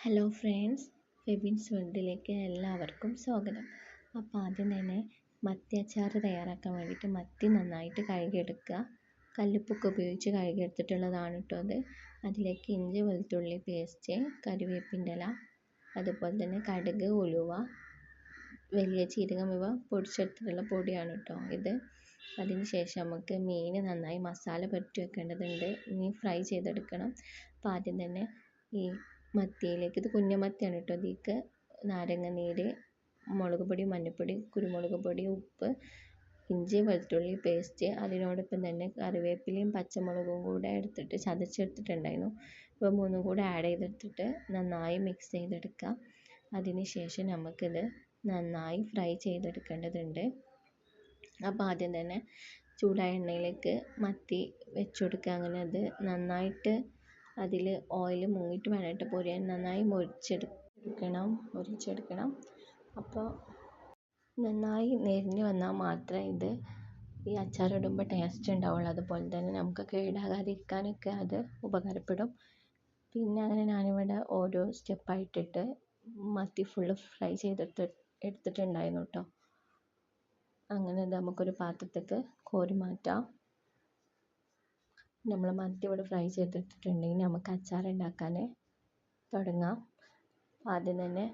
Hello friends, ഫെബിൻസ് വേൾഡിലേക്ക് എല്ലാവർക്കും സ്വാഗതം. അപ്പോൾ ആദ്യം തന്നെ മത്തി അച്ചാർ തയ്യാറാക്കാൻ വേണ്ടിയിട്ട് മത്തി നന്നായിട്ട് കഴുകിയെടുക്കുക. കല്ലുപ്പൊക്കെ ഉപയോഗിച്ച് കഴുകിയെടുത്തിട്ടുള്ളതാണ് കേട്ടോ അത്. അതിലേക്ക് ഇഞ്ചി വെളുത്തുള്ളി പേസ്റ്റ്, കറിവേപ്പിൻ്റെ ഇല, അതുപോലെ തന്നെ കടുക്, ഉലുവ, വലിയ ജീരകം ഇവ പൊടിച്ചെടുത്തിട്ടുള്ള പൊടിയാണ് കേട്ടോ ഇത്. അതിന് ശേഷം നമുക്ക് മീൻ നന്നായി മസാല പുരട്ടി വെക്കേണ്ടതുണ്ട്. മീൻ ഫ്രൈ ചെയ്തെടുക്കണം. അപ്പോൾ ആദ്യം തന്നെ ഈ മത്തിയിലേക്ക്, ഇത് കുഞ്ഞമത്തിയാണ് കേട്ടോ, ഇതിലേക്ക് നാരങ്ങ നീര്, മുളക് പൊടി, മഞ്ഞൾപ്പൊടി, കുരുമുളക് പൊടി, ഉപ്പ്, ഇഞ്ചി വെളുത്തുള്ളി പേസ്റ്റ്, അതിനോടൊപ്പം തന്നെ കറിവേപ്പിലയും പച്ചമുളകും കൂടെ എടുത്തിട്ട് ചതച്ചെടുത്തിട്ടുണ്ടായിരുന്നു. ഇവ മൂന്നും കൂടെ ആഡ് ചെയ്തെടുത്തിട്ട് നന്നായി മിക്സ് ചെയ്തെടുക്കുക. അതിന് ശേഷം നമുക്കിത് നന്നായി ഫ്രൈ ചെയ്തെടുക്കേണ്ടതുണ്ട്. അപ്പോൾ ആദ്യം തന്നെ ചൂടായ എണ്ണയിലേക്ക് മത്തി വെച്ച് കൊടുക്കുക. അങ്ങനെ അത് നന്നായിട്ട് അതിൽ ഓയിൽ മുങ്ങിയിട്ട് വേണ്ടിയിട്ട് പൊരിയാൻ നന്നായി മുരിച്ചെടുക്കണം. അപ്പോൾ നന്നായി നെരിഞ്ഞ് വന്നാൽ മാത്രമേ ഇത് ഈ അച്ചാറിടുമ്പോൾ ടേസ്റ്റ് ഉണ്ടാവുള്ളൂ. അതുപോലെ തന്നെ നമുക്ക് കേടാകാതിരിക്കാനൊക്കെ അത് ഉപകാരപ്പെടും. പിന്നെ അങ്ങനെ ഞാനിവിടെ ഓരോ സ്റ്റെപ്പായിട്ടിട്ട് മത്തി ഫുള്ള് ഫ്രൈ എടുത്തിട്ടുണ്ടായിരുന്നു കേട്ടോ. അങ്ങനെ ഇത് നമുക്കൊരു പാത്രത്തേക്ക് കോരി മാറ്റാം. നമ്മൾ മത്തി ഇവിടെ ഫ്രൈ ചെയ്തെടുത്തിട്ടുണ്ടെങ്കിൽ നമുക്ക് അച്ചാർ ഉണ്ടാക്കാൻ തുടങ്ങാം. ആദ്യം തന്നെ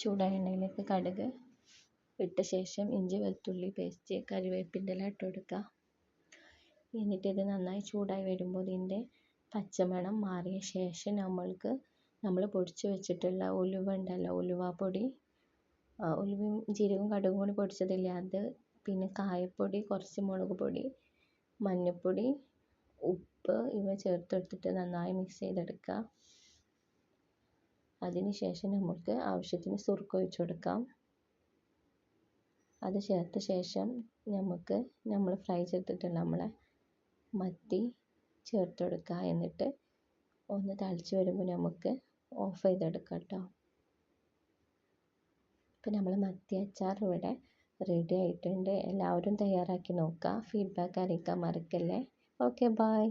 ചൂടായ എണ്ണയിലേക്ക് കടുക് ഇട്ട ശേഷം ഇഞ്ചി വെളുത്തുള്ളി പേസ്റ്റ്, കറിവേപ്പിൻ്റെ ഇല ഇട്ട് കൊടുക്കുക. എന്നിട്ട് ഇത് നന്നായി ചൂടായി വരുമ്പോൾ ഇതിൻ്റെ പച്ചമണം മാറിയ ശേഷം നമ്മൾ പൊടിച്ച് വെച്ചിട്ടുള്ള ഉലുവ ഉണ്ടല്ലോ, ഉലുവാപ്പൊടി, ഉലുവയും ജീരകവും കടുകും കൂടി പൊടിച്ചതില്ലേ അത്, പിന്നെ കായപ്പൊടി, കുറച്ച് മുളക് പൊടി, മഞ്ഞൾപ്പൊടി, ഉപ്പ് ഇവ ചേർത്തെടുത്തിട്ട് നന്നായി മിക്സ് ചെയ്തെടുക്കുക. അതിന് ശേഷം നമുക്ക് ആവശ്യത്തിന് സുർക്ക ഒഴിച്ച് കൊടുക്കാം. അത് ചേർത്ത ശേഷം നമ്മൾ ഫ്രൈ ചെയ്തിട്ടുള്ള നമ്മളെ മത്തി ചേർത്ത് കൊടുക്കുക. എന്നിട്ട് ഒന്ന് തിളച്ച് വരുമ്പോൾ നമുക്ക് ഓഫ് ചെയ്തെടുക്കാം കേട്ടോ. ഇപ്പം നമ്മൾ മത്തി അച്ചാർ ഇവിടെ റെഡി ആയിട്ടുണ്ട്. എല്ലാവരും തയ്യാറാക്കി നോക്കുക. ഫീഡ്ബാക്ക് അറിയിക്കാൻ മറക്കല്ലേ. Okay, by.